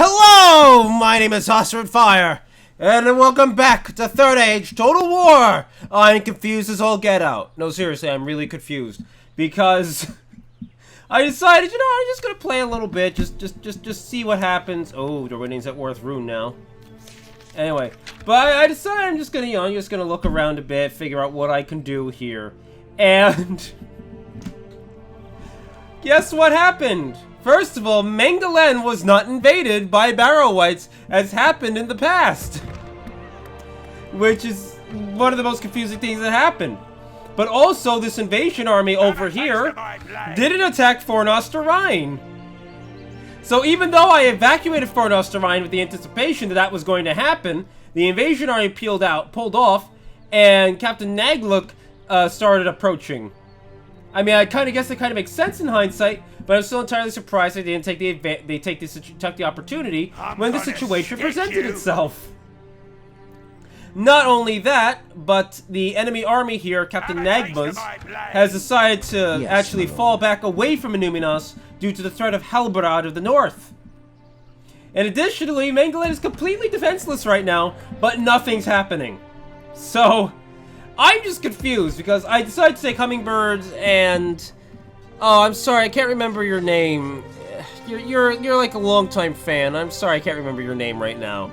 Hello, my name is Oscar Fire, and welcome back to Third Age Total War. I'm confused as all get out. No, seriously, I'm really confused because I decided, I'm just gonna play a little bit, just see what happens. Oh, Dunedain's at Worth Rune now. Anyway, but I decided I'm just gonna look around a bit, figure out what I can do here, and guess what happened? First of all, Mengelen was not invaded by Barrow-wights as happened in the past. Which is one of the most confusing things that happened. But also, this invasion army over here didn't attack Fornosterine. So even though I evacuated Fornosterine with the anticipation that that was going to happen, the invasion army pulled off, and Captain Nagluk started approaching. I mean, I guess it kind of makes sense in hindsight, but I'm still entirely surprised they didn't take the opportunity when the situation presented itself. Not only that, but the enemy army here, Captain Nagma's, has decided to actually fall back away from Inuminos due to the threat of Halbarad of the North. And additionally, Mengelen is completely defenseless right now, but nothing's happening. So I'm just confused because I decided to take Hummingbirds and... Oh, I'm sorry, I can't remember your name. You're like a longtime fan. I'm sorry, I can't remember your name right now.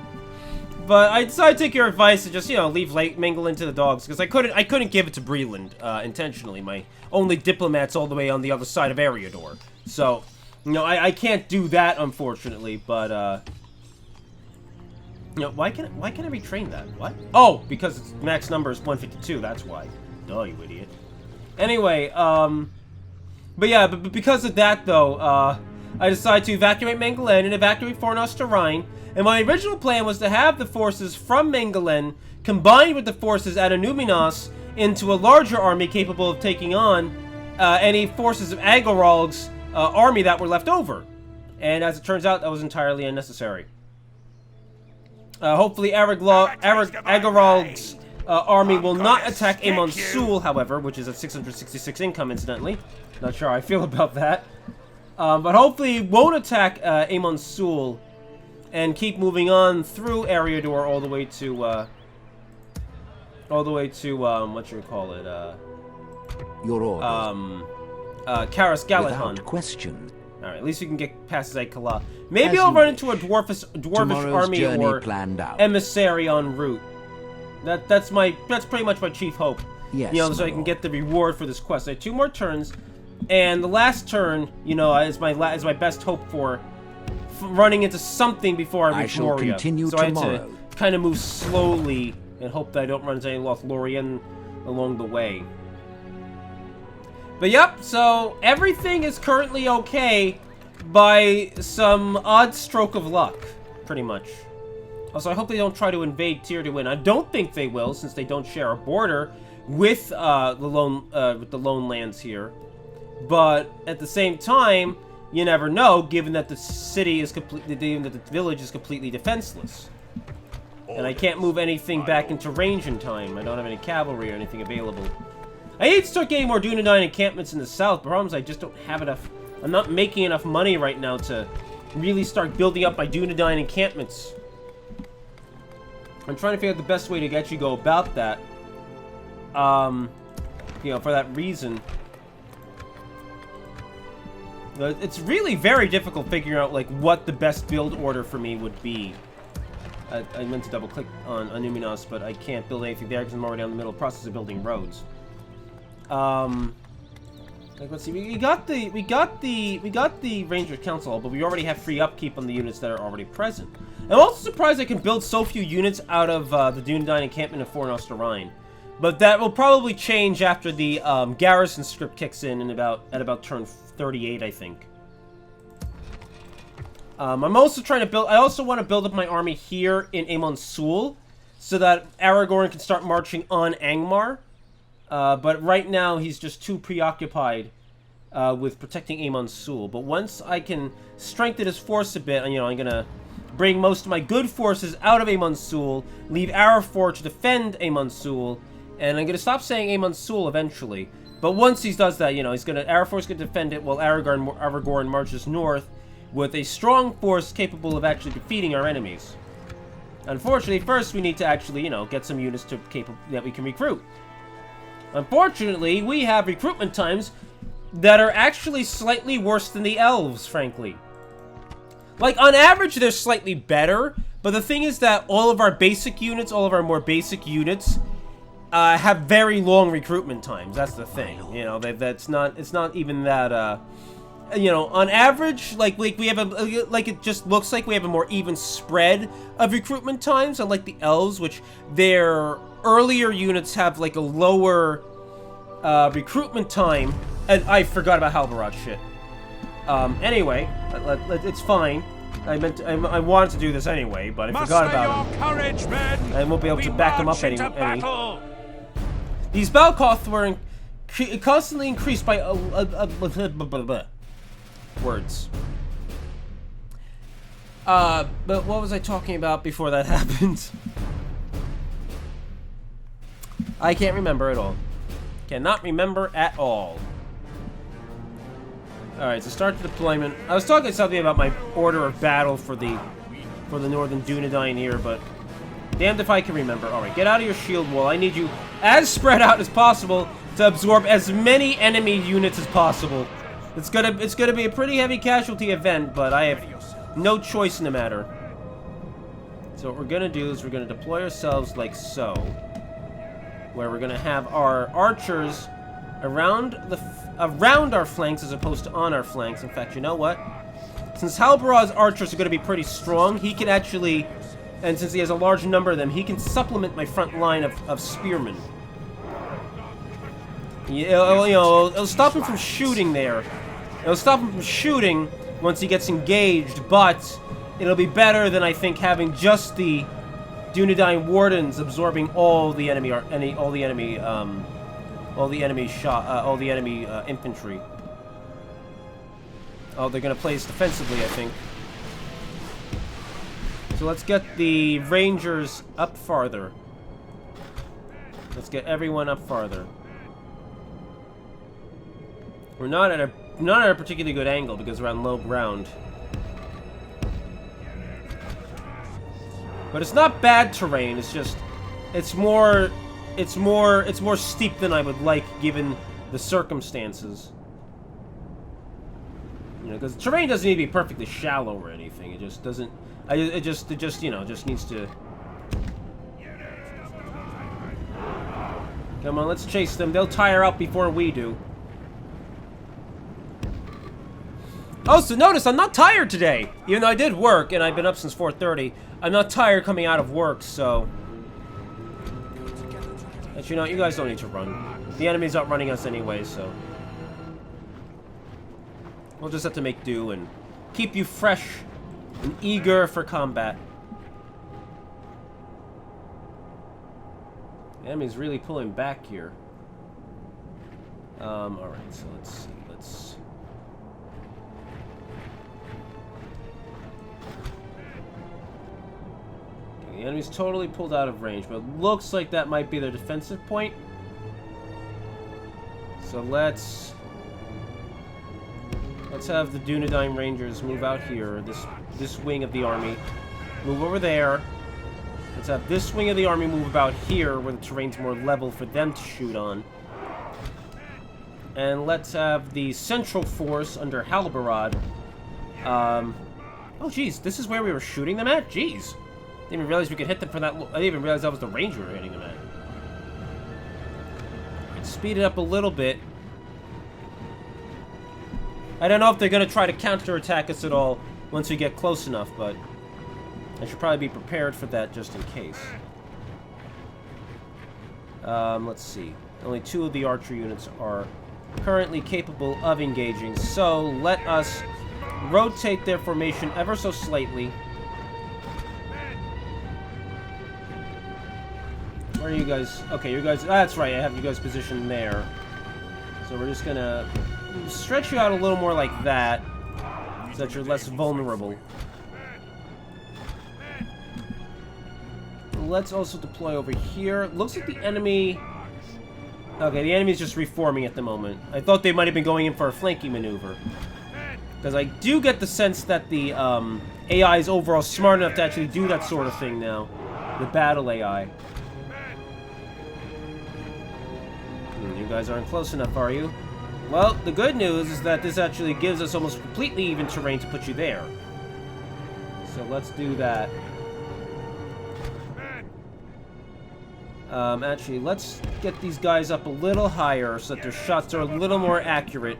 But I decided to take your advice and just, leave Mengelen to the dogs because I couldn't give it to Breland intentionally. My only diplomat's all the way on the other side of Eriador. So, I can't do that unfortunately, but why can't I retrain that? What? Oh, because its max number is 152, that's why. Duh, you idiot. Anyway, but yeah, but because of that though, I decided to evacuate Mengelen and evacuate Fornosterine, and my original plan was to have the forces from Mengelen combined with the forces at Inuminos into a larger army capable of taking on any forces of Agoralg's army that were left over. And as it turns out, that was entirely unnecessary. Hopefully Agoralg's army will not attack Amon Sul, however, which is at 666 income, incidentally. Not sure how I feel about that. But hopefully it won't attack Amon Sul and keep moving on through Eriador all the way to, what you call it, your orders. Karas Galahan. Without question. Alright, at least we can get past Zaykala. Maybe I'll run into a dwarfish army or emissary en route. That's pretty much my chief hope. Yes, so I can get the reward for this quest. I have 2 more turns, and the last turn, is my best hope for running into something before I reach Moria. So I have to kind of move slowly and hope that I don't run into any Lothlorien along the way. But yep, so everything is currently okay by some odd stroke of luck, pretty much. Also, I hope they don't try to invade Tyr to win. I don't think they will, since they don't share a border with the lone lands here. But at the same time, you never know, given that the city is given that the village is completely defenseless. And I can't move anything back into range in time. I don't have any cavalry or anything available. I need to start getting more Dunedain encampments in the south. The problem is I just don't have enough. I'm not making enough money right now to really start building up my Dunedain encampments. I'm trying to figure out the best way to actually go about that. For that reason. It's really very difficult figuring out, what the best build order for me would be. I meant to double-click on Inuminos, but I can't build anything there because I'm already in the middle process of building roads. Let's see. We got the Ranger Council, but we already have free upkeep on the units that are already present. I'm also surprised I can build so few units out of the Dunedain encampment of Fornosterine. But that will probably change after the garrison script kicks in at about turn 38, I think. I'm also trying to build. I also want to build up my army here in Amon Sul, so that Aragorn can start marching on Angmar. But right now he's just too preoccupied with protecting Amon Sul. But once I can strengthen his force a bit, I'm gonna bring most of my good forces out of Amon Sul, leave Arafor to defend Amon Sul, and I'm gonna stop saying Amon Sul eventually. But once he does that, Arafor's gonna defend it while Aragorn marches north, with a strong force capable of actually defeating our enemies. Unfortunately, first we need to actually, you know, get some units that we can recruit. Unfortunately, we have recruitment times that are actually slightly worse than the elves, frankly. Like, on average, they're slightly better, but the thing is that all of our basic units, all of our more basic units, have very long recruitment times. That's the thing. You know, it's not even that, you know, on average, like we have like it just looks like we have a more even spread of recruitment times, unlike the elves, which their earlier units have like a lower recruitment time. And I forgot about Halbarad shit. Anyway, it's fine. I wanted to do this anyway, but I forgot about it. Courage, men. I won't be able to back them up any. These battle costs were constantly increased by words. But what was I talking about before that happened? I can't remember at all. Cannot remember at all. Alright, so start the deployment. I was talking something about my order of battle for the northern Dunedain here, but damned if I can remember. Alright, get out of your shield wall. I need you as spread out as possible to absorb as many enemy units as possible. It's gonna be a pretty heavy casualty event, but I have no choice in the matter. So what we're gonna do is we're gonna deploy ourselves like so, where we're gonna have our archers around our flanks as opposed to on our flanks. In fact, you know what? Since Halbarad's archers are going to be pretty strong, he can actually, and since he has a large number of them, he can supplement my front line of spearmen. It'll stop him from shooting there. It'll stop him from shooting once he gets engaged, but it'll be better than, I think, having just the Dunedain wardens absorbing all the enemy infantry. Oh, they're gonna play us defensively, I think. So let's get the Rangers up farther. Let's get everyone up farther. We're not at a particularly good angle because we're on low ground. But it's not bad terrain. It's just, it's more steep than I would like given the circumstances. You know, because the terrain doesn't need to be perfectly shallow or anything. It just doesn't. It just you know, just needs to. Come on, let's chase them. They'll tire out before we do. Oh, so notice I'm not tired today. Even though I did work and I've been up since 4:30, I'm not tired coming out of work. So. But you know, you guys don't need to run. The enemy's outrunning us anyway, so we'll just have to make do and keep you fresh and eager for combat. The enemy's really pulling back here. Alright, so let's see. The enemy's totally pulled out of range, but it looks like that might be their defensive point. So let's have the Dunedain Rangers move out here, this wing of the army. Move over there. Let's have this wing of the army move about here, where the terrain's more level for them to shoot on. And let's have the central force under Halbarad. Oh, jeez, this is where we were shooting them at? Jeez. Didn't even realize we could hit them from that. I didn't even realize that was the range we were hitting them at. Let's speed it up a little bit. I don't know if they're going to try to counterattack us at all once we get close enough, but I should probably be prepared for that just in case. Let's see. Only 2 of the archer units are currently capable of engaging, so let us rotate their formation ever so slightly. Where are you guys? Okay, you guys. That's right. I have you guys positioned there. So we're just gonna stretch you out a little more like that, so that you're less vulnerable. Let's also deploy over here. Looks like the enemy. Okay, the enemy's just reforming at the moment. I thought they might have been going in for a flanking maneuver. Because I do get the sense that the AI is overall smart enough to actually do that sort of thing now. The battle AI. You guys aren't close enough, are you? Well, the good news is that this actually gives us almost completely even terrain to put you there. So let's do that. Actually, let's get these guys up a little higher so that their shots are a little more accurate.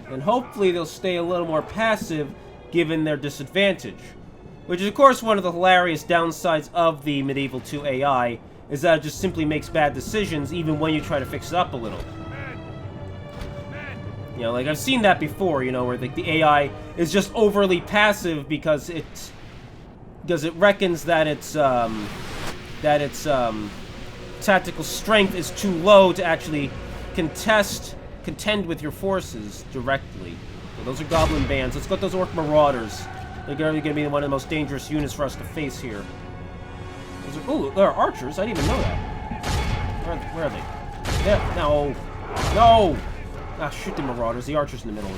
And hopefully they'll stay a little more passive given their disadvantage. Which is, of course, one of the hilarious downsides of the Medieval 2 AI, is that it just simply makes bad decisions even when you try to fix it up a little. You know, like, I've seen that before, you know, where the AI is just overly passive because it reckons that its tactical strength is too low to actually contend with your forces directly. So those are goblin bands. Let's go with those orc marauders. They're going to be one of the most dangerous units for us to face here. Ooh, there are archers. I didn't even know that. Where are they? There. No. No! Ah, shoot the marauders. The archers in the middle.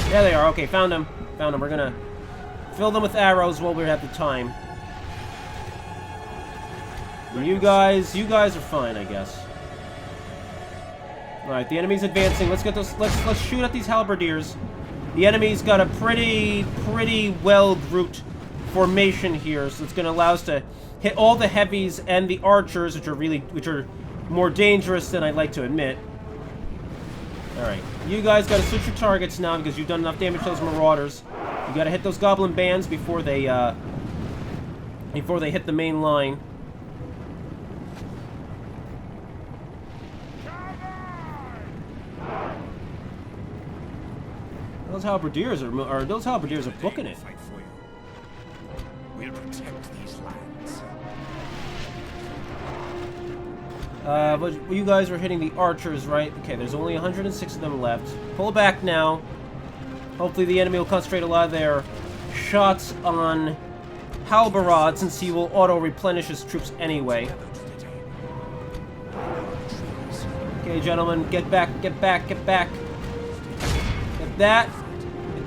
There they are. Okay, found them. Found them. We're going to fill them with arrows while we have the time. And you guys are fine, I guess. Alright, the enemy's advancing. Let's get those. Let's shoot at these halberdiers. The enemy's got a pretty well grouped formation here, so it's going to allow us to hit all the heavies and the archers, which are more dangerous than I'd like to admit. Alright, you guys got to switch your targets now because you've done enough damage to those marauders. You got to hit those goblin bands before they hit the main line. Those halberdiers are booking it. We'll protect these lands. But you guys were hitting the archers, right? Okay, there's only 106 of them left. Pull back now. Hopefully the enemy will concentrate a lot of their shots on Halberod, since he will auto-replenish his troops anyway. Okay, gentlemen, get back, get back, get back. Get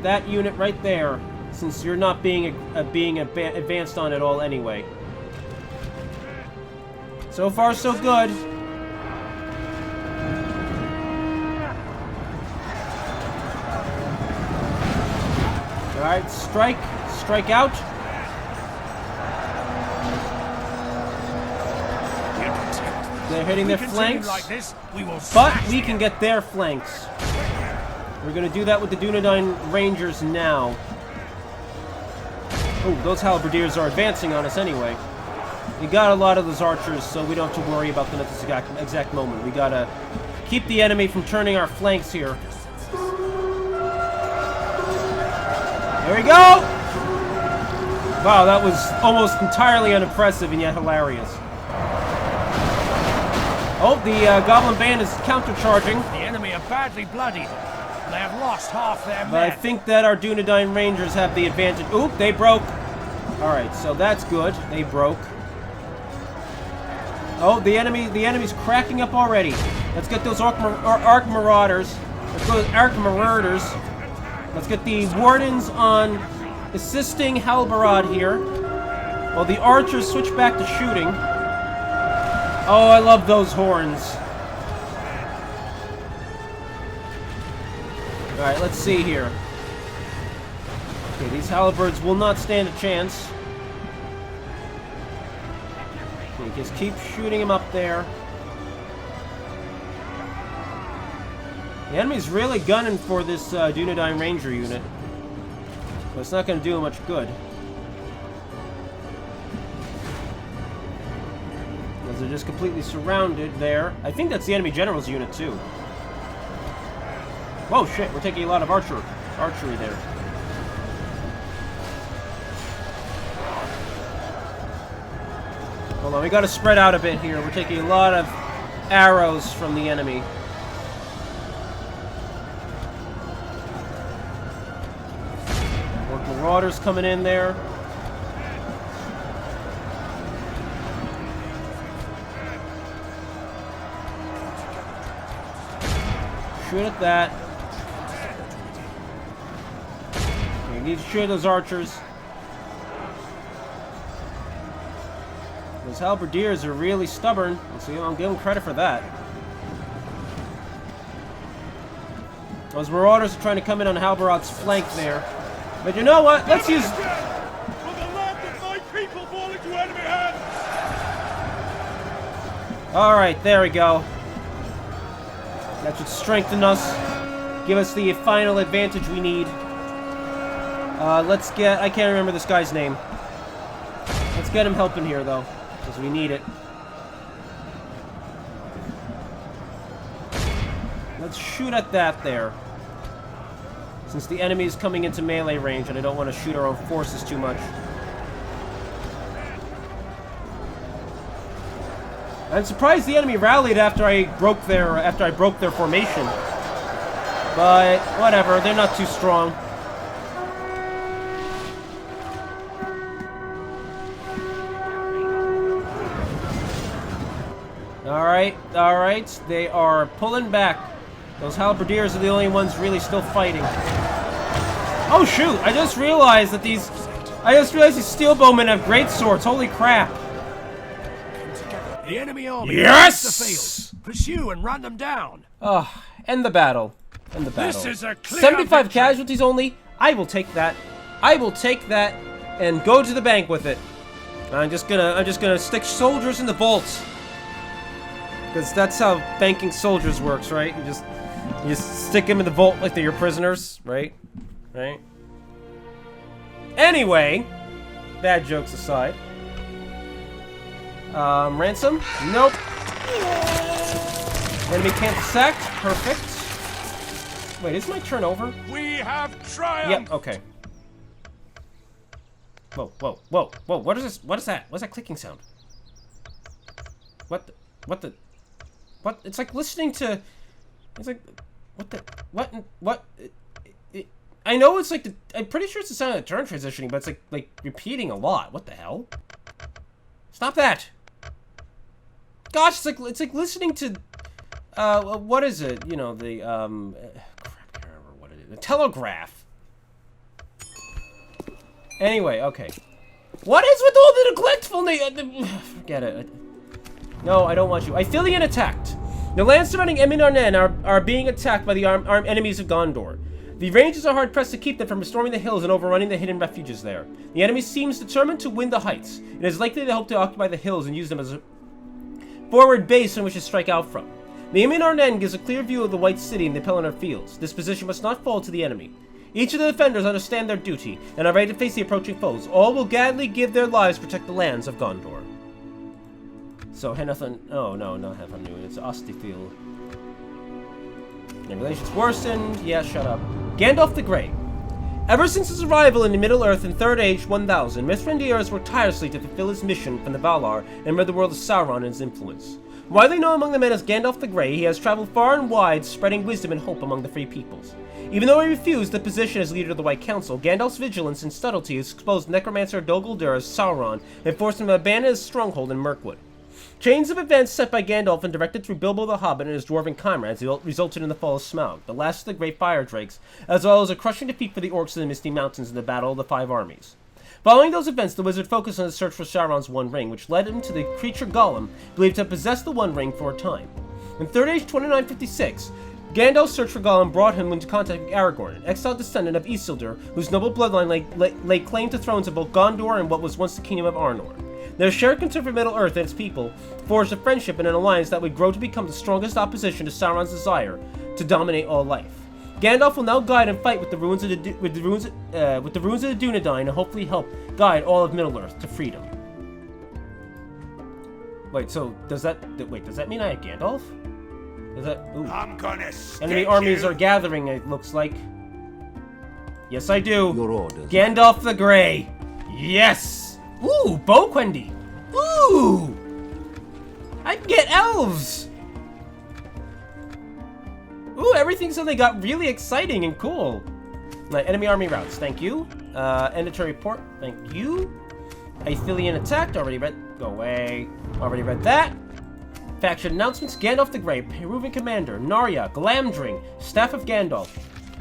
that unit right there, since you're not being advanced on at all anyway. So far, so good. Alright, strike out. They're hitting their flanks, but we can get their flanks. We're going to do that with the Dunedain Rangers now. Oh, those halberdiers are advancing on us anyway. We got a lot of those archers, so we don't have to worry about them at this exact moment. We got to keep the enemy from turning our flanks here. There we go! Wow, that was almost entirely unimpressive and yet hilarious. Oh, the Goblin Band is countercharging. The enemy are badly bloodied. They have lost half their men. But I think that our Dunedain Rangers have the advantage. Oop, they broke. Alright, so that's good. They broke. Oh, the enemy's cracking up already. Let's get those Arc Marauders. Let's go with Arc Marauders. Let's get the Wardens on assisting Halberod here. While the archers switch back to shooting. Oh, I love those horns. Alright, let's see here. Okay, these halberds will not stand a chance. Okay, just keep shooting him up there. The enemy's really gunning for this Dunedain Ranger unit. But it's not going to do him much good. Because they're just completely surrounded there. I think that's the enemy general's unit, too. Whoa, shit, we're taking a lot of archery there. Hold on, we gotta spread out a bit here. We're taking a lot of arrows from the enemy. Orc Marauders coming in there. shoot at that. We need to shoot at those archers. Those halberdiers are really stubborn, so I'll give them credit for that. Those marauders are trying to come in on Halberod's flank there. But you know what? Let's use... Will the land of my people fall into enemy hands? Alright, there we go. That should strengthen us. Give us the final advantage we need. Let's get... I can't remember this guy's name. Let's get him helping here, though. Because we need it. Let's shoot at that there. Since the enemy is coming into melee range and I don't want to shoot our own forces too much. I'm surprised the enemy rallied after I broke their formation. But whatever, they're not too strong. Alright, they are pulling back. Those halberdiers are the only ones really still fighting. Oh shoot, I just realized these steel bowmen have great swords, holy crap. The enemy army Yes! the field. Pursue and run them down. End the battle. End the battle. This is a clear 75 victory. casualties only. I will take that. I will take that and go to the bank with it. I'm just gonna stick soldiers in the vaults. Because that's how banking soldiers works, right? You just stick them in the vault like they're your prisoners, right? Right? Anyway, bad jokes aside. Ransom? Nope. Enemy camp sacked. Perfect. Wait, is my turn over? We have triumphed! Yep, okay. Whoa, whoa, whoa, whoa, what is this? What is that? What's that clicking sound? What? It's like listening to... It's like... What? I know it's like the... I'm pretty sure it's the sound of the turn transitioning, but it's like repeating a lot. What the hell? Stop that! Gosh, it's like listening to... what is it? You know, the, crap, I can't remember what it is. The telegraph. Anyway, okay. What is with all the neglectfulness? Forget it. No, I don't want you. Ithilien attacked. The lands surrounding Emin Arnen are being attacked by the armed enemies of Gondor. The Rangers are hard-pressed to keep them from storming the hills and overrunning the hidden refuges there. The enemy seems determined to win the heights. It is likely they hope to occupy the hills and use them as a forward base on which to strike out from. The Emin Arnen gives a clear view of the White City and the Pelennor Fields. This position must not fall to the enemy. Each of the defenders understand their duty and are ready to face the approaching foes. All will gladly give their lives to protect the lands of Gondor. So Henothan... Oh, no, not Henothan. It's Ostithil. And relations worsened. Yeah, shut up. Gandalf the Grey. Ever since his arrival in the Middle-earth in 3rd Age 1000, Mithrandir has worked tirelessly to fulfill his mission from the Valar and rid the world of Sauron and his influence. Widely known among the men as Gandalf the Grey, he has traveled far and wide, spreading wisdom and hope among the free peoples. Even though he refused the position as leader of the White Council, Gandalf's vigilance and subtlety exposed necromancer Dol Guldur as Sauron and forced him to abandon his stronghold in Mirkwood. Chains of events set by Gandalf and directed through Bilbo the Hobbit and his dwarven comrades resulted in the fall of Smaug, the last of the great fire drakes, as well as a crushing defeat for the orcs of the Misty Mountains in the Battle of the Five Armies. Following those events, the wizard focused on the search for Sauron's One Ring, which led him to the creature Gollum, believed to have possessed the One Ring for a time. In 3rd Age 2956, Gandalf's search for Gollum brought him into contact with Aragorn, an exiled descendant of Isildur, whose noble bloodline lay claim to thrones of both Gondor and what was once the kingdom of Arnor. Their shared concern for Middle-earth and its people forged a friendship and an alliance that would grow to become the strongest opposition to Sauron's desire to dominate all life. Gandalf will now guide and fight with the ruins of the Dunedain and hopefully help guide all of Middle-earth to freedom. Wait, so does that mean I have Gandalf? Is that? Ooh. I'm gonna Enemy armies are gathering, it looks like. Yes, I do. Your orders. Gandalf the Grey. Yes. Ooh, Boquendi. Ooh. I can get elves. Ooh, everything suddenly got really exciting and cool. Enemy army routes, thank you. Editor report, thank you. Ithilien attacked, already read. Go away. Already read that. Faction announcements: Gandalf the Grey, Peruvian Commander, Narya, Glamdring, Staff of Gandalf.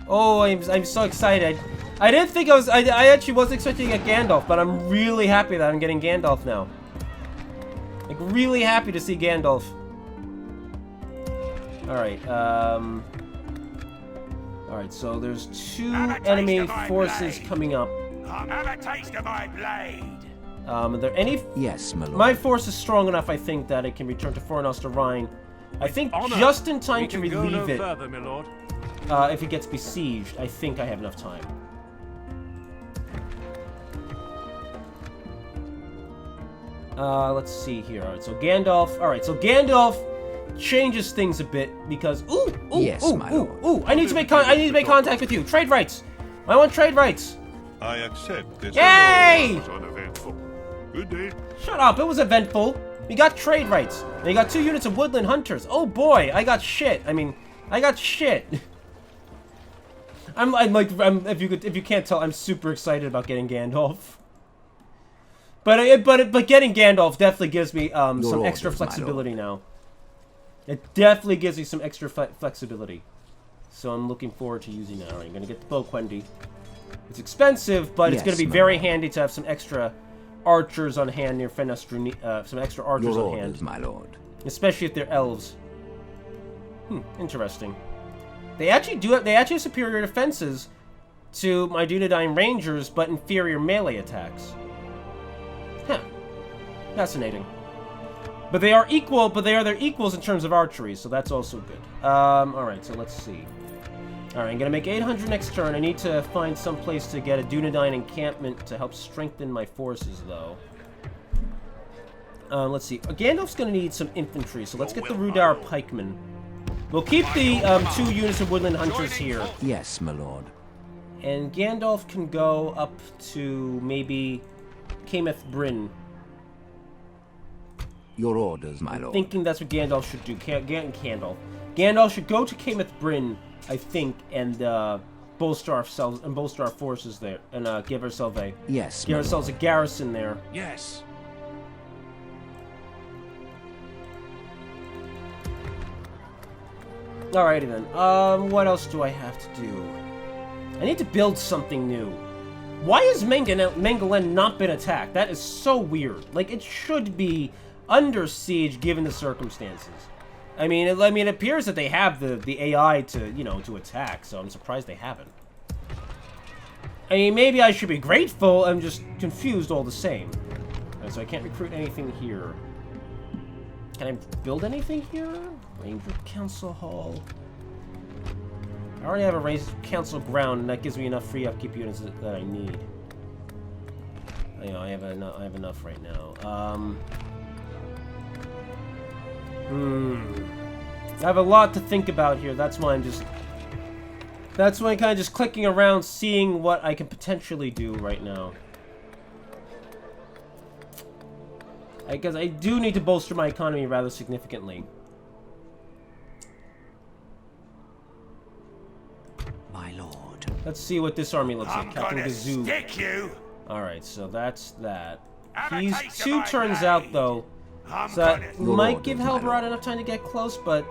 Oh, I'm so excited. I didn't think I was... I actually wasn't expecting to get Gandalf, but I'm really happy that I'm getting Gandalf now. Like, really happy to see Gandalf. Alright, Alright, so there's 2 enemy forces coming up. Have a taste of my blade. Are there any... Yes, my lord. My force is strong enough, I think, that it can return to Fornos to Rhine. I think just in time to relieve it. Further, my lord. If it gets besieged, I think I have enough time. Let's see here. Alright, so Gandalf... Alright, so Gandalf changes things a bit because... Ooh! I need to make contact with you. Trade rights! I want trade rights! I accept this. Yay! Was uneventful. Good day. Shut up, it was eventful. We got trade rights. And you got 2 units of woodland hunters. Oh boy, I got shit. I got shit. If you can't tell, I'm super excited about getting Gandalf. But getting Gandalf definitely gives me some extra flexibility now. It definitely gives me some extra flexibility. So I'm looking forward to using that. Alright, I'm gonna get the bow Quendi. It's expensive, but it's gonna be very handy to have some extra archers on hand near Fenestruni, some extra archers on hand. My lord. Especially if they're elves. Interesting. They actually have superior defenses to my Dunedain Rangers, but inferior melee attacks. Huh. Fascinating. But they are equal, but they are their equals in terms of archery, so that's also good. Alright, so let's see. Alright, I'm gonna make 800 next turn. I need to find some place to get a Dunedain encampment to help strengthen my forces, though. Let's see. Gandalf's gonna need some infantry, so let's get the Rudar pikemen. We'll keep the 2 units of woodland hunters here. Yes, my lord. And Gandalf can go up to maybe Cameth Bryn. Your orders, my lord. Thinking that's what Gandalf should do. Gandalf should go to Cameth Bryn, I think, and bolster ourselves and bolster our forces there, and give ourselves a garrison there. Yes. Alrighty then. What else do I have to do? I need to build something new. Why has Mengelen not been attacked? That is so weird. Like, it should be under siege given the circumstances. I mean, it appears that they have the AI to attack, so I'm surprised they haven't. I mean, maybe I should be grateful. I'm just confused all the same. Right, so I can't recruit anything here. Can I build anything here? Ranger Council Hall. I already have a Ranger Council ground, and that gives me enough free upkeep units that I need. I have enough right now. I have a lot to think about here. That's why I'm kind of just clicking around, seeing what I can potentially do right now. Because I do need to bolster my economy rather significantly. My lord. Let's see what this army looks like. I'm Captain gonna Gazoo. stick you. Alright, so that's that. Have a He's taste of 2 my turns blade. out, though. I'm So that gonna... might give Halbarad enough time to get close, but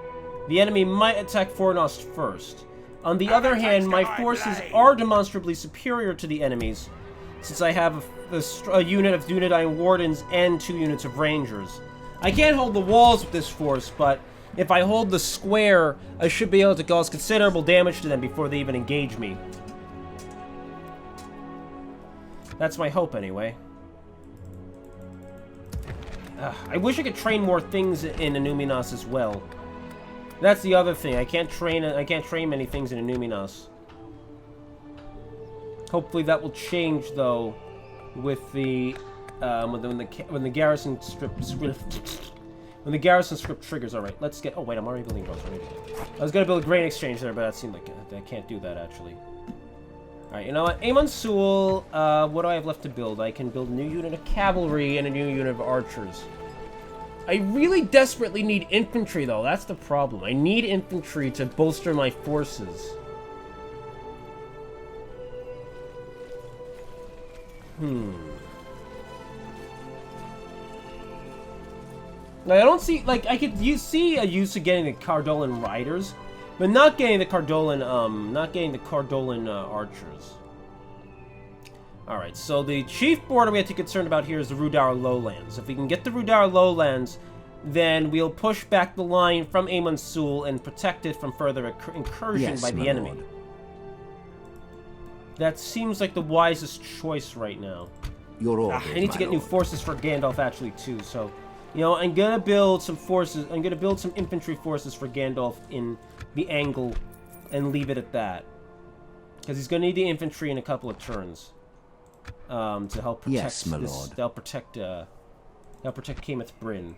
the enemy might attack Fornost first. On the other hand, my forces are demonstrably superior to the enemies, since I have a unit of Dunedain Wardens and 2 units of Rangers. I can't hold the walls with this force, but if I hold the square, I should be able to cause considerable damage to them before they even engage me. That's my hope, anyway. I wish I could train more things in Inuminas as well. That's the other thing. I can't train many things in Inuminas. Hopefully that will change, though, with the when the garrison script triggers. All right, let's get. Oh wait, I'm already building roads. I was gonna build a grain exchange there, but that seemed like I can't do that actually. All right, you know what? Amon Sewell. What do I have left to build? I can build a new unit of cavalry and a new unit of archers. I really desperately need infantry, though. That's the problem. I need infantry to bolster my forces. Like, I don't see, like, you see a use of getting the Cardolan riders, but not getting the Cardolan, archers. Alright, so the chief border we have to be concerned about here is the Rudar Lowlands. If we can get the Rudar Lowlands, then we'll push back the line from Amon Sul and protect it from further incursion by the enemy. Lord. That seems like the wisest choice right now. Your orders, I need to get new forces for Gandalf actually too, so you know, I'm gonna build some forces. I'm gonna build some infantry forces for Gandalf in the angle and leave it at that. Because he's gonna need the infantry in a couple of turns. To help protect yes, my lord. They'll protect Cameth Bryn.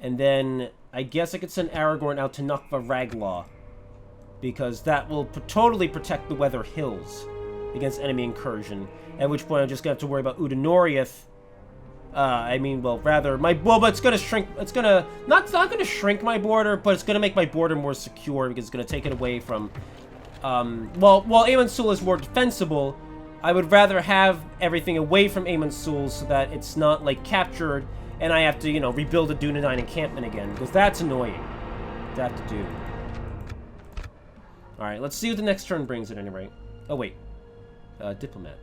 And then I guess I could send Aragorn out to Nukva Raglaw, because that will totally protect the Weather Hills against enemy incursion. At which point I'm just gonna have to worry about Udinoriath. But it's gonna shrink. It's gonna not gonna shrink my border, but it's gonna make my border more secure because it's gonna take it away from. While Amon Sul is more defensible, I would rather have everything away from Amon Sul so that it's not like captured and I have to, you know, rebuild a Dunedain encampment again, because that's annoying to have to do. All right, let's see what the next turn brings at any rate. Oh wait, diplomat.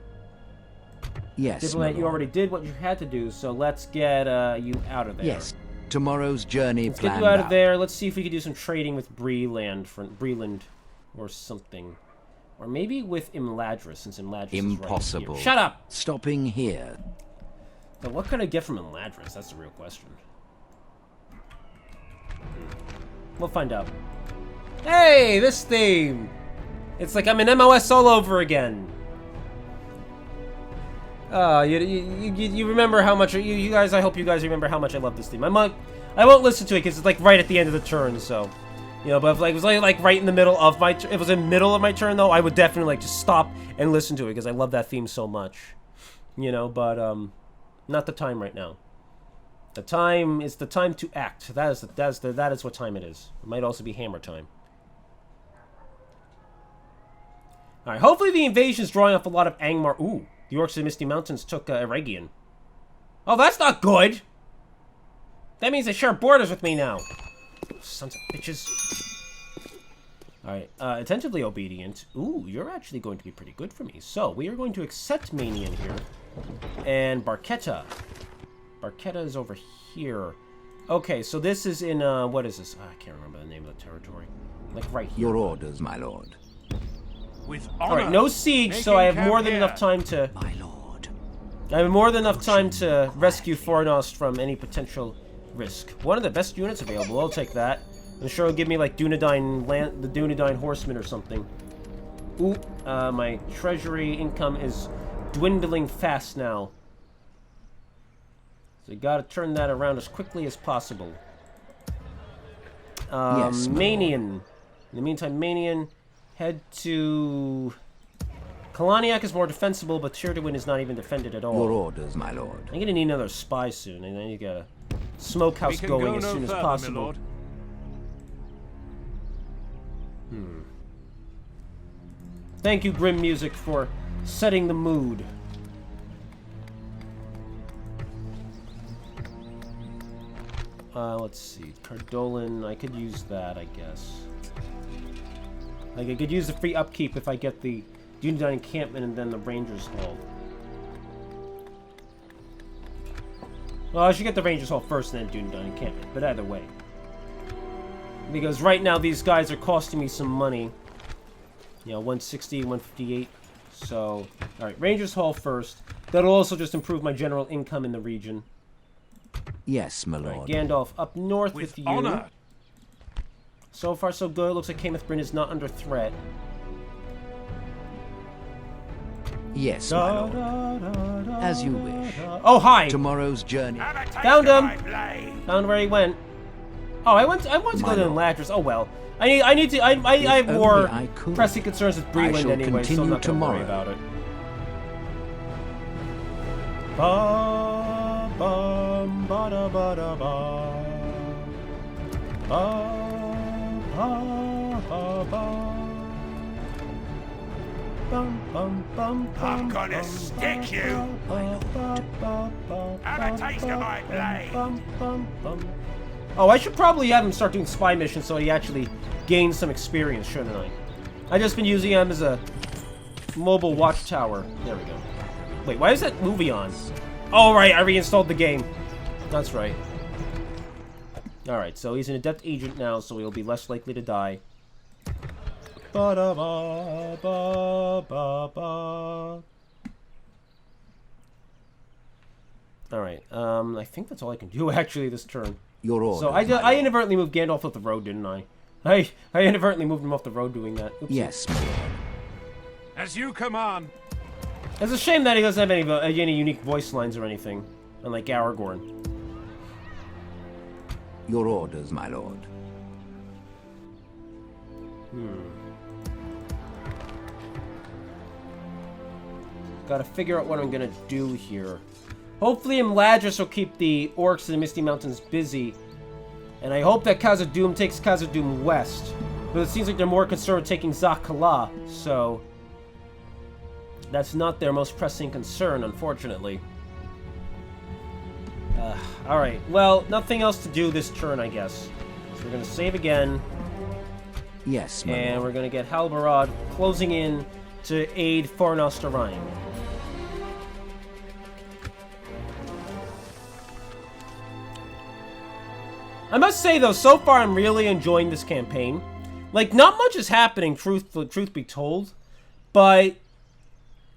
Yes, Diplomat, you already did what you had to do, so let's get you out of there. Yes. Tomorrow's journey Let's get planned you out of there. Let's see if we can do some trading with Breland or something. Or maybe with Imladris, since Imladris Impossible. is right here. Shut up! Stopping here. But what can I get from Imladris? That's the real question. We'll find out. Hey, this theme! It's like I'm in MOS all over again. You remember how much you guys? I hope you guys remember how much I love this theme. I won't listen to it because it's like right at the end of the turn. So, you know, but if like it was like right in the middle of my, if it was in the middle of my turn though, I would definitely like just stop and listen to it because I love that theme so much. You know, but not the time right now. The time is the time to act. That is what time it is. It might also be hammer time. All right. Hopefully the invasion is drawing up a lot of Angmar. Ooh. The Orcs of the Misty Mountains took Eregion. Oh, that's not good! That means they share borders with me now. Sons of bitches. Alright, attentively obedient. Ooh, you're actually going to be pretty good for me. So, we are going to accept Manian here. And Barketta. Barketta is over here. Okay, so this is in, what is this? I can't remember the name of the territory. Like right here. Your orders, my lord. With Alright, no siege, so I have more than enough time to... My lord. I have more than enough time to rescue Fornost from any potential risk. One of the best units available, I'll take that. I'm sure it'll give me like Dunedain the Dunedain Horsemen or something. Ooh, my treasury income is dwindling fast now. So you gotta turn that around as quickly as possible. Yes, Manian. In the meantime, Manian... Head to... Kalaniak is more defensible, but Tirduin is not even defended at all. Your orders, my lord. I'm gonna need another spy soon, and then you got a smokehouse going as soon as possible. Thank you, Grim Music, for setting the mood. Let's see. Cardolan, I could use that, I guess. Like, I could use the free upkeep if I get the Dunedain encampment and then the Rangers Hall. Well, I should get the Rangers Hall first and then Dunedain encampment, but either way. Because right now these guys are costing me some money. You know, 160, 158. So, alright, Rangers Hall first. That'll also just improve my general income in the region. Yes, my lord. Right, Gandalf up north with you. Honor. So far, so good. Looks like Cameth Bryn is not under threat. Yes, my lord. As you wish. Oh, hi! Tomorrow's journey. Found him! Found where he went. Oh, I want to go to Ladris. Oh well. I have more pressing concerns with Breland anyway, so I'm not gonna worry about it. Ba bum ba da ba da ba. Ba ba ba ba. I'm gonna stick you. Have a taste of my blade. Oh, I should probably have him start doing spy missions so he actually gains some experience, shouldn't I? I've just been using him as a mobile watchtower. There we go. Wait, why is that movie on? Oh, right, I reinstalled the game. That's right. Alright, so he's an adept agent now, so he'll be less likely to die. Alright, I think that's all I can do actually this turn. Your orders, So I inadvertently moved Gandalf off the road, didn't I? I inadvertently moved him off the road doing that. Oopsie. Yes, my lord. As you command. It's a shame that he doesn't have any unique voice lines or anything, unlike Aragorn. Your orders, my lord. Gotta figure out what I'm gonna do here. Hopefully Imladris will keep the orcs in the Misty Mountains busy. And I hope that Khazad-dûm takes Khazad-dûm west. But it seems like they're more concerned with taking Zakala, so... that's not their most pressing concern, unfortunately. Alright, well, nothing else to do this turn, I guess. So we're gonna save again. Yes, my And lord. we're gonna get Halbarad closing in to aid Fornost-Orion. I must say, though, so far I'm really enjoying this campaign. Like, not much is happening, truth be told. But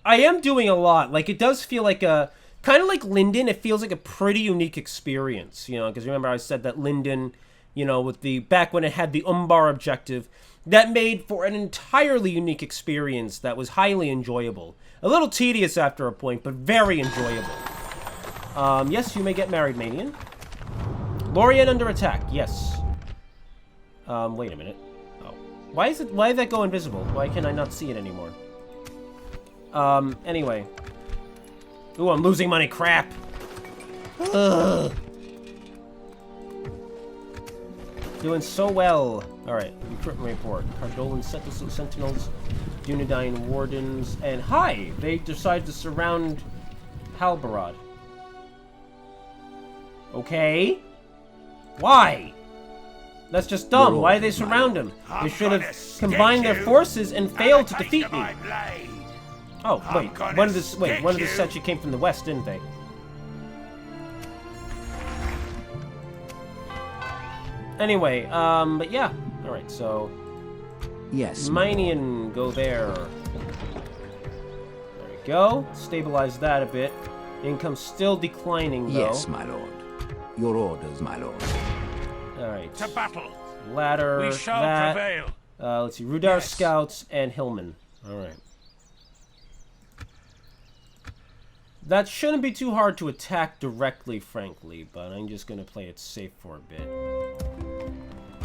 I am doing a lot. Like, it does feel like a... kind of like Linden, it feels like a pretty unique experience, you know, because remember I said that Linden, you know, with the... back when it had the Umbar objective, that made for an entirely unique experience that was highly enjoyable. A little tedious after a point, but very enjoyable. Yes, you may get married, Manian. Lorien under attack, yes. Wait a minute. Oh. Why did that go invisible? Why can I not see it anymore? Anyway. Ooh, I'm losing money, crap. Ugh. Doing so well. Alright, recruitment report. Cardolan Sentinels, Dunedain Wardens, and hi! They decide to surround Halbarad. Okay. Why? That's just dumb. Why did they surround him? They should have combined their forces and failed to defeat me. Oh, wait. One of this actually came from the west, didn't they? Anyway, but yeah. Alright, so... yes, Minion, go there. There we go. Stabilize that a bit. Income's still declining, though. Yes, my lord. Your orders, my lord. Alright. To battle. Ladder, We shall that. prevail. Let's see. Rudar Yes. Scouts and Hillman. Alright. That shouldn't be too hard to attack directly, frankly, but I'm just going to play it safe for a bit.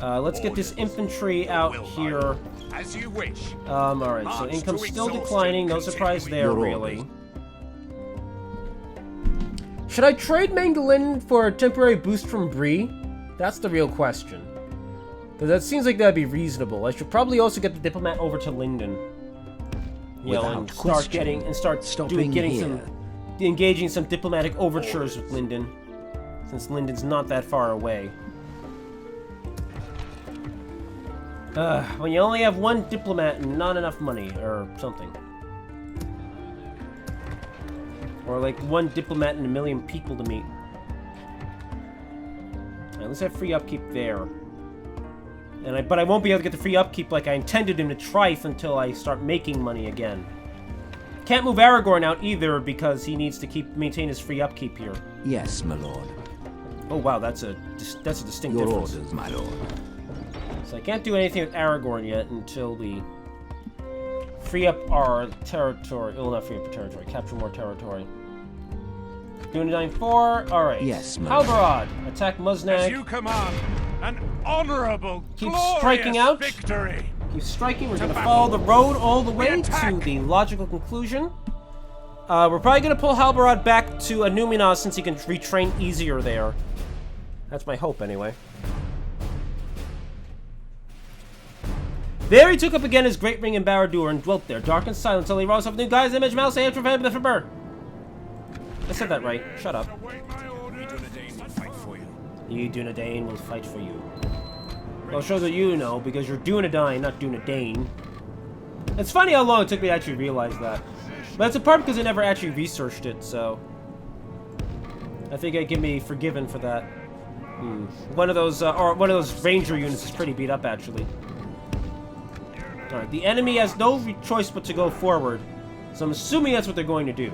Let's get this infantry out here. As you wish. Alright, so March income's to still exhaustion, declining. No surprise there, Your really. orders. Should I trade Mangolin for a temporary boost from Bree? That's the real question. Because that seems like that'd be reasonable. I should probably also get the diplomat over to Linden. You know, and Without start engaging some diplomatic overtures with Linden, since Linden's not that far away. When you only have one diplomat and not enough money, or something. Or like one diplomat and 1 million people to meet. Alright, let's have free upkeep there. But I won't be able to get the free upkeep like I intended him to Trife until I start making money again. Can't move Aragorn out either because he needs to maintain his free upkeep here. Yes, my lord. Oh wow, that's a distinct Your difference. orders, my lord. So I can't do anything with Aragorn yet until we free up our territory. Well, not free up our territory. Capture more territory. Dunedain 4. Alright. Yes, my lord. Halbarad. Attack As Muznag. you command. An honorable, Keep glorious striking out. victory. Keep striking. We're going to battle. follow the road all the way to attack. the logical conclusion. We're probably going to pull Halbarad back to Anumina since he can retrain easier there. That's my hope, anyway. There he took up again his great ring in Barad-dûr and dwelt there, dark and silent, until he rose up new guy's image, mouse, and I said that right. Shut up. Dunedain will fight for you. You Dunedain will fight for you. Well, show that you know, because you're Dunedain, not Dunedain. It's funny how long it took me to actually realize that. But it's in part because I never actually researched it, so... I think I can be forgiven for that. One of those ranger units is pretty beat up, actually. Alright, the enemy has no choice but to go forward. So I'm assuming that's what they're going to do.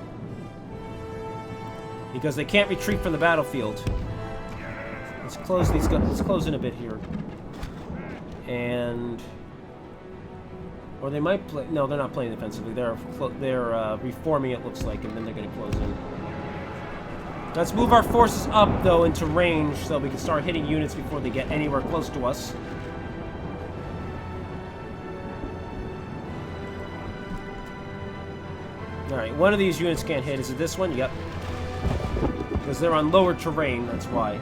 Because they can't retreat from the battlefield. Let's close these guns. Let's close in a bit here. And... Or they might play... No, they're not playing defensively. They're reforming, it looks like, and then they're going to close in. Let's move our forces up, though, into range so we can start hitting units before they get anywhere close to us. Alright, one of these units can't hit. Is it this one? Yep. Because they're on lower terrain, that's why.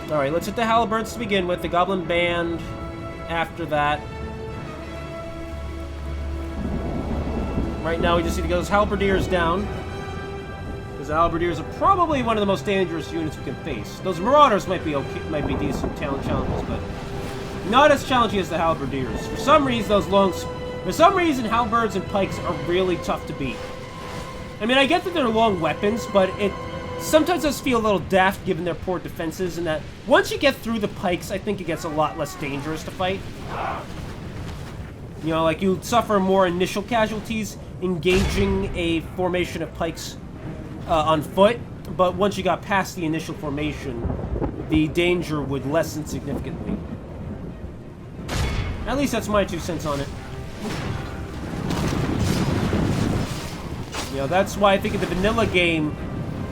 Alright, let's hit the halberds to begin with. The goblin band after that. Right now we just need to get those halberdiers down. Because the halberdiers are probably one of the most dangerous units we can face. Those marauders might be okay, might be decent challenges, but not as challenging as the halberdiers. For some reason, halberds and pikes are really tough to beat. I mean, I get that they're long weapons, but it sometimes does feel a little daft given their poor defenses, and that once you get through the pikes, I think it gets a lot less dangerous to fight. You know, like, you suffer more initial casualties engaging a formation of pikes on foot, but once you got past the initial formation, the danger would lessen significantly. At least that's my 2 cents on it. You know, that's why I think in the vanilla game,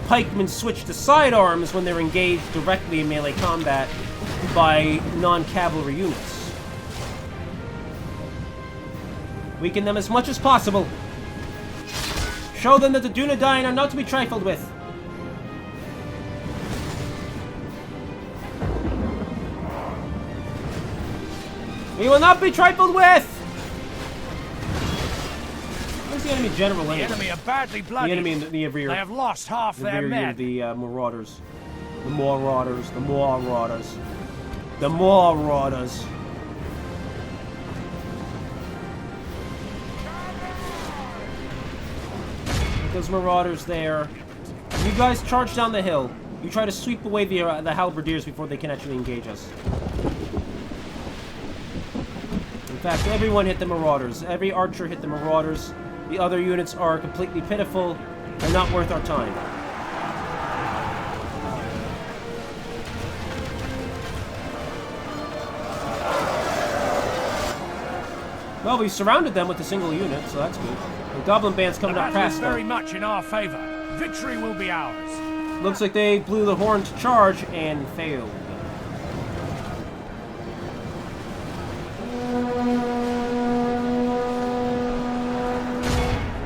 pikemen switch to sidearms when they're engaged directly in melee combat by non-cavalry units. Weaken them as much as possible. Show them that the Dunedain are not to be trifled with. We will not be trifled with! Where's the enemy general anyway? The enemy are badly bloodied. The enemy in the rear. They have lost half their men. The marauders. The marauders. The marauders. The marauders. Those marauders there. You guys charge down the hill. You try to sweep away the halberdiers before they can actually engage us. In fact, everyone hit the marauders. Every archer hit the marauders. The other units are completely pitiful and not worth our time. Well, we surrounded them with a single unit, so that's good. The goblin band's coming up past them. Very much in our favor. Victory will be ours. Looks like they blew the horn to charge and failed.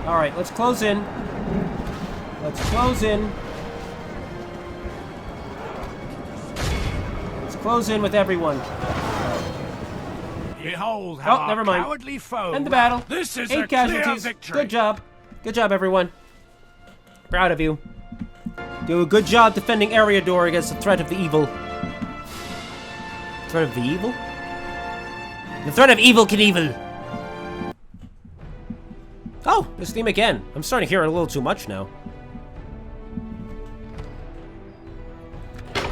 Alright, let's close in. Let's close in. Let's close in with everyone. Behold how never mind. Cowardly foe. End the battle. This is 8 a casualties. clear victory. Good job. Good job, everyone. Proud of you. Do a good job defending Eriador against the threat of the evil. Threat of the evil? The threat of evil Knievel. Oh, this theme again. I'm starting to hear it a little too much now.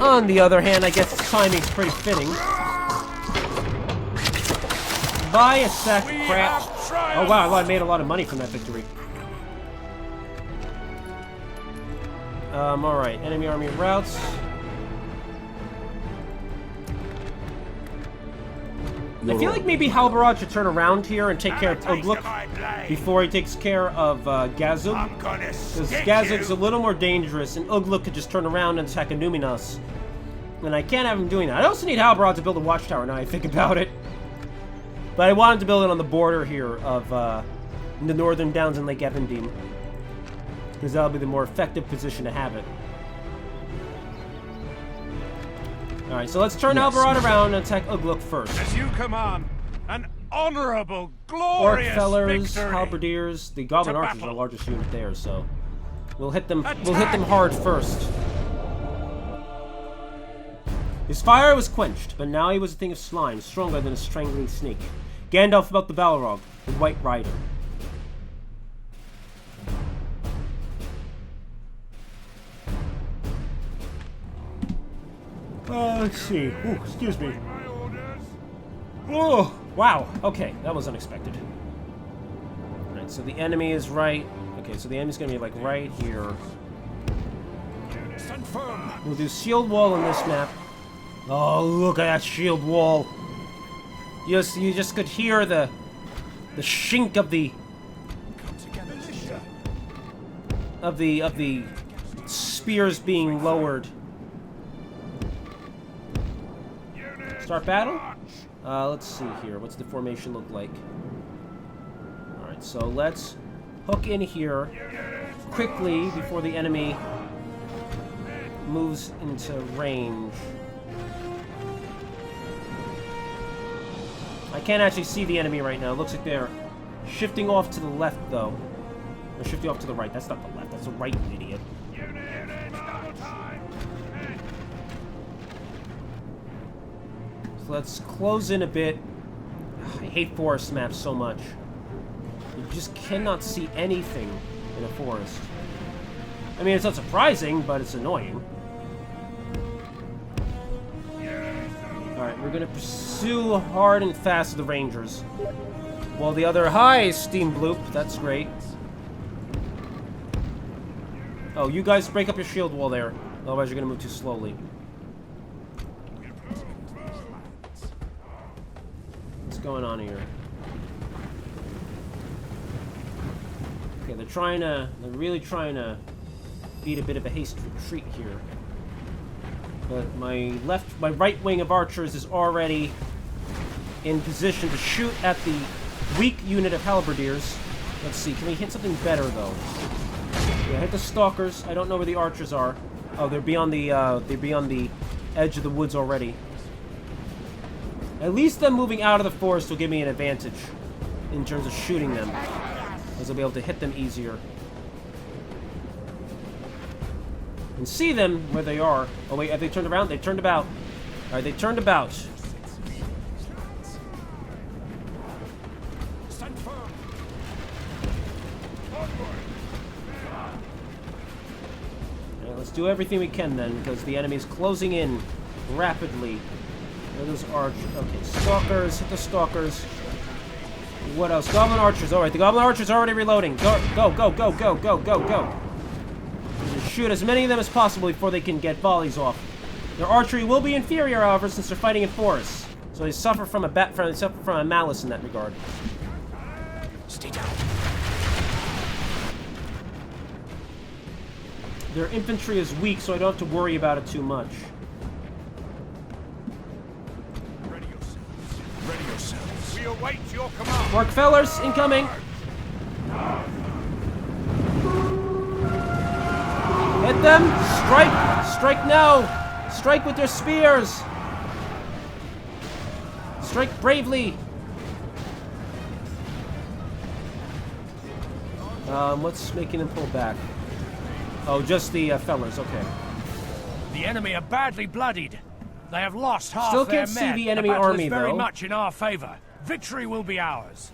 On the other hand, I guess the timing's pretty fitting. Buy a sack of crap. Oh wow, I made a lot of money from that victory. Alright. Enemy army routes. I feel like maybe Halbarad should turn around here and take care of Ugluk before he takes care of Gazug. Because Gazug's a little more dangerous, and Ugluk could just turn around and attack Anuminas. And I can't have him doing that. I also need Halbarad to build a watchtower now I think about it. But I wanted to build it on the border here of the northern downs in Lake Evandine. Because that'll be the more effective position to have it. Alright, so let's turn Alvarado around and attack Ugluk first. As you command, an honorable, Orc glorious fellers, victory. halberdiers, the Goblin To Archers are the battle. largest unit there, so we'll hit them hard first. His fire was quenched, but now he was a thing of slime, stronger than a strangling snake. Gandalf about the Balrog, the White Rider. Let's see. Ooh, excuse me. My orders. Oh, wow. Okay, that was unexpected. Alright, so the enemy is right. Okay, so the enemy's gonna be like right here. Stand firm. We'll do shield wall on this map. Oh, look at that shield wall. You just could hear the shink of the spears being lowered. Start battle? Let's see here. What's the formation look like? Alright, so let's hook in here quickly before the enemy moves into range. I can't actually see the enemy right now. It looks like they're shifting off to the left, though. They're shifting off to the right. That's not the left. That's the right, you idiot. So let's close in a bit. I hate forest maps so much. You just cannot see anything in a forest. I mean, it's not surprising, but it's annoying. Alright, we're gonna pursue hard and fast the Rangers. While the other... Hi, Steam Bloop. That's great. Oh, you guys break up your shield wall there. Otherwise you're gonna move too slowly. What's going on here? Okay, they're really trying to beat a bit of a haste retreat here. But my right wing of archers is already in position to shoot at the weak unit of halberdiers. Let's see, can we hit something better though? Yeah, hit the stalkers. I don't know where the archers are. Oh, they're beyond the edge of the woods already. At least them moving out of the forest will give me an advantage in terms of shooting them, as I'll be able to hit them easier. And see them where they are. Oh wait, have they turned around? They turned about. Alright, they turned about. Stand firm. Alright, let's do everything we can then, because the enemy is closing in rapidly. Where those archers? Okay, stalkers, hit the stalkers. What else? Goblin archers. Alright, the goblin archers are already reloading. Go, go, go, go, go, go, go, go. Shoot as many of them as possible before they can get volleys off. Their archery will be inferior, however, since they're fighting in forests. So they suffer from a malice in that regard. Stay down. Their infantry is weak, so I don't have to worry about it too much. Ready yourselves. Ready yourselves. We await your command. Orc fellers, incoming! Hit them! Strike! Strike now! Strike with their spears! Strike bravely! What's making them pull back? Oh, just the fellers, okay. The enemy are badly bloodied. They have lost half Still their can't see men. the enemy battle army, is very though. much in our favor. Victory will be ours.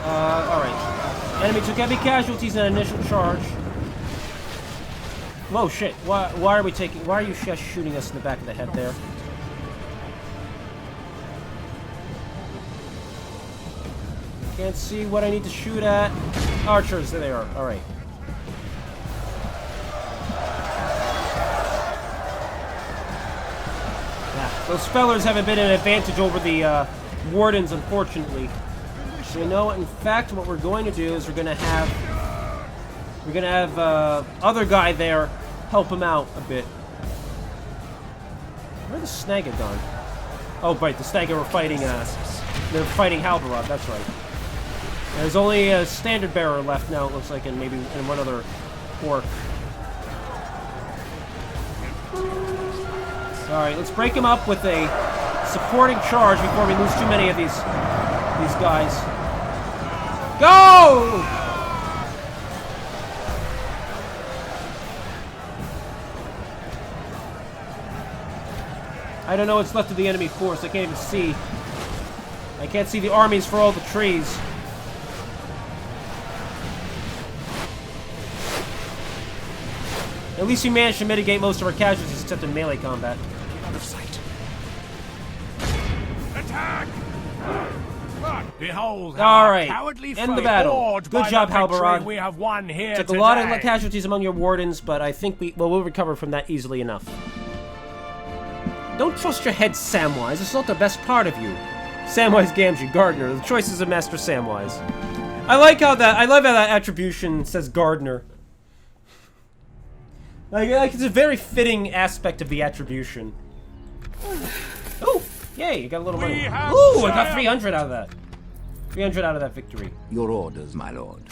Alright. Enemy took heavy casualties in an initial charge. Whoa, shit. Why are you just shooting us in the back of the head there? Can't see what I need to shoot at. Archers, there they are. Alright. Yeah, those fellers have a bit of an advantage over the wardens, unfortunately. So you know, in fact, what we're going to do is we're gonna have other guy there help him out a bit. Where'd the Snagga gone? Oh, right, the Snagga were fighting. They're fighting Halbarad. That's right. There's only a standard bearer left now. It looks like, and maybe one other orc. Alright, let's break him up with a supporting charge before we lose too many of these guys. Go! I don't know what's left of the enemy force. I can't even see. I can't see the armies for all the trees. At least we managed to mitigate most of our casualties except in melee combat. Out of sight. Attack! Behold, All our right, cowardly end the foe, battle. awed Good by job, the victory Halbarad. We have won here Took a today. lot of casualties among your wardens, but I think we'll recover from that easily enough. Don't trust your head, Samwise. It's not the best part of you. Samwise Gamgee, Gardener. The choices of Master Samwise. I love how that attribution says Gardener. Like it's a very fitting aspect of the attribution. Oh, yay! You got a little money. Ooh, I got 300 out of that. 300 out of that victory. Your orders, my lord.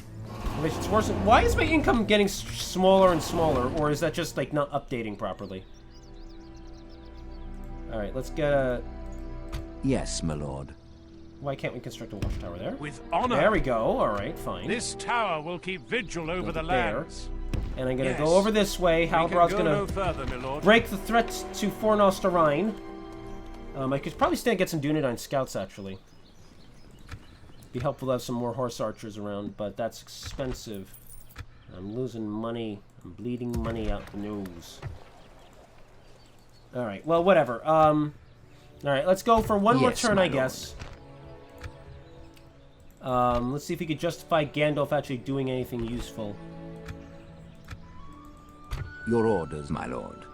Which it's worse. Why is my income getting smaller and smaller, or is that just like not updating properly? All right, let's get a. Yes, my lord. Why can't we construct a watchtower there? With honor. There we go. All right, fine. This tower will keep vigil over the there. lands. And I'm gonna Yes. go over this way. We can Halbarad's go gonna no further, my lord. break the threats to Fornost Rhine. I could probably stand get some Dunedain scouts actually. Be helpful to have some more horse archers around, but that's expensive. I'm losing money. I'm bleeding money out the nose. All right. Well, whatever. All right. Let's go for one more Yes, turn, my I guess. Let's see if we could justify Gandalf actually doing anything useful. Your orders, my lord.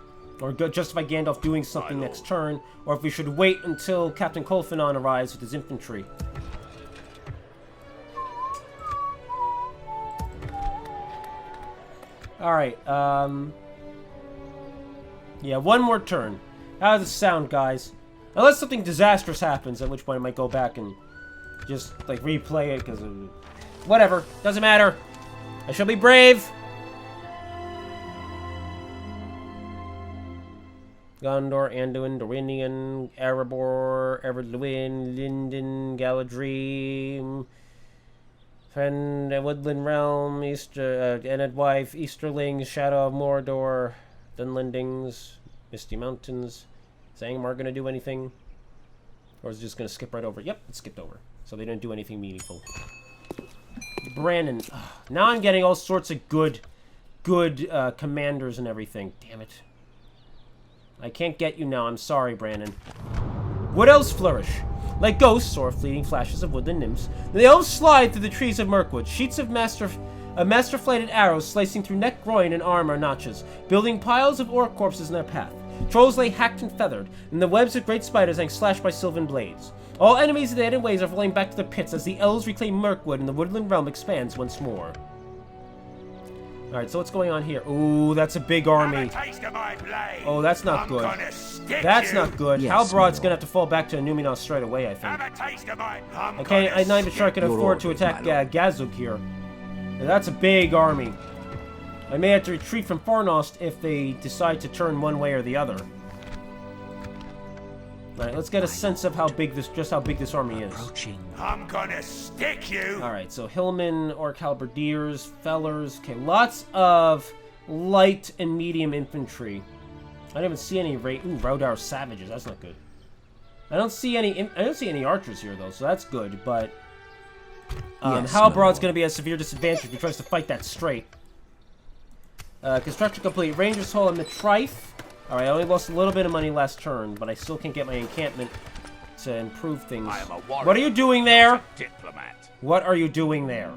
Or justify Gandalf doing something next turn, or if we should wait until Captain Colfinon arrives with his infantry. Alright, yeah, one more turn. How does it sound, guys? Unless something disastrous happens, at which point I might go back and just, like, replay it, because whatever. Doesn't matter. I shall be brave. Gondor, Anduin, Dorinian, Erebor, Everluin, Linden, Galadriel, Fen, Woodland Realm, Enedwife, Easterlings, Shadow of Mordor, Dunlendings, Misty Mountains. Is Angmar gonna do anything? Or is it just gonna skip right over? Yep, it skipped over. So they didn't do anything meaningful. Brandon. Now I'm getting all sorts of good commanders and everything. Damn it. I can't get you now. I'm sorry, Brandon. Wood elves flourish. Like ghosts, or fleeting flashes of woodland nymphs, the elves slide through the trees of Mirkwood. Sheets of master-flighted arrows slicing through neck, groin, and arm are notches, building piles of orc corpses in their path. Trolls lay hacked and feathered, and the webs of great spiders hang slashed by sylvan blades. All enemies of the hidden ways are falling back to their pits as the elves reclaim Mirkwood and the woodland realm expands once more. Alright, so what's going on here? Ooh, that's a big army. Oh, that's not good. That's not good. Yes, Halbarad's gonna have to fall back to Numenor straight away, I think. I'm not even sure I can afford to attack Gazug here. That's a big army. I may have to retreat from Fornost if they decide to turn one way or the other. Alright, let's get a sense of how big this army is. I'm gonna stick you. Alright, so Hillmen, Orc Halberdiers, Fellers, okay, lots of light and medium infantry. I don't even see any Raudar Savages, that's not good. I don't see any archers here though, so that's good, but Yes, Halbarad's gonna be at a severe disadvantage if he tries to fight that straight. Construction complete. Ranger's Hall and Mitrife. Alright, I only lost a little bit of money last turn, but I still can't get my encampment to improve things. I am a warrior, What are you doing there? not a diplomat. What are you doing there?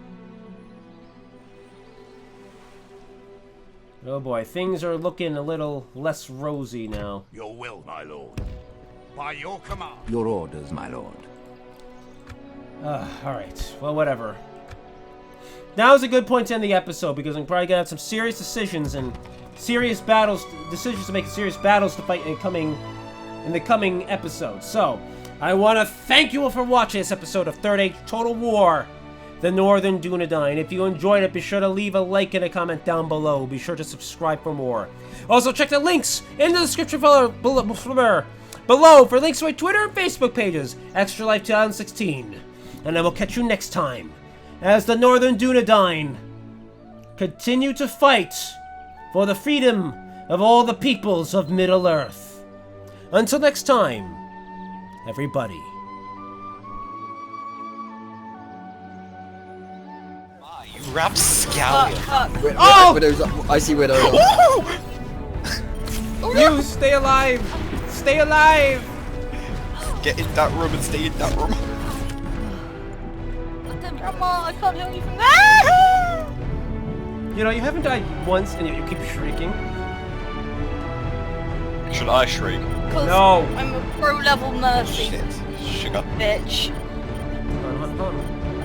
Oh boy, things are looking a little less rosy now. Your will, my lord. By your command. Your orders, my lord. Alright, well, whatever. Now's a good point to end the episode, because I'm probably gonna have some serious decisions and decisions to make, serious battles to fight in the coming episodes. So, I want to thank you all for watching this episode of Third Age Total War. the Northern Dunedain. If you enjoyed it, be sure to leave a like and a comment down below. Be sure to subscribe for more. Also, check the links in the description below for links to my Twitter and Facebook pages, Extra Life 2016. And I will catch you next time as the Northern Dunedain continue to fight for the freedom of all the peoples of Middle-earth. Until next time, everybody. You rapscallion. Oh! Widow's, I see Widow. You stay alive! Stay alive! Get in that room and stay in that room. Grandma, I can't help you from there! You know, you haven't died once and yet you keep shrieking. Should I shriek? No. I'm a pro-level nursing Shit. Sugar. bitch. Hold on.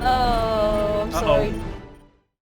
Oh, I'm sorry.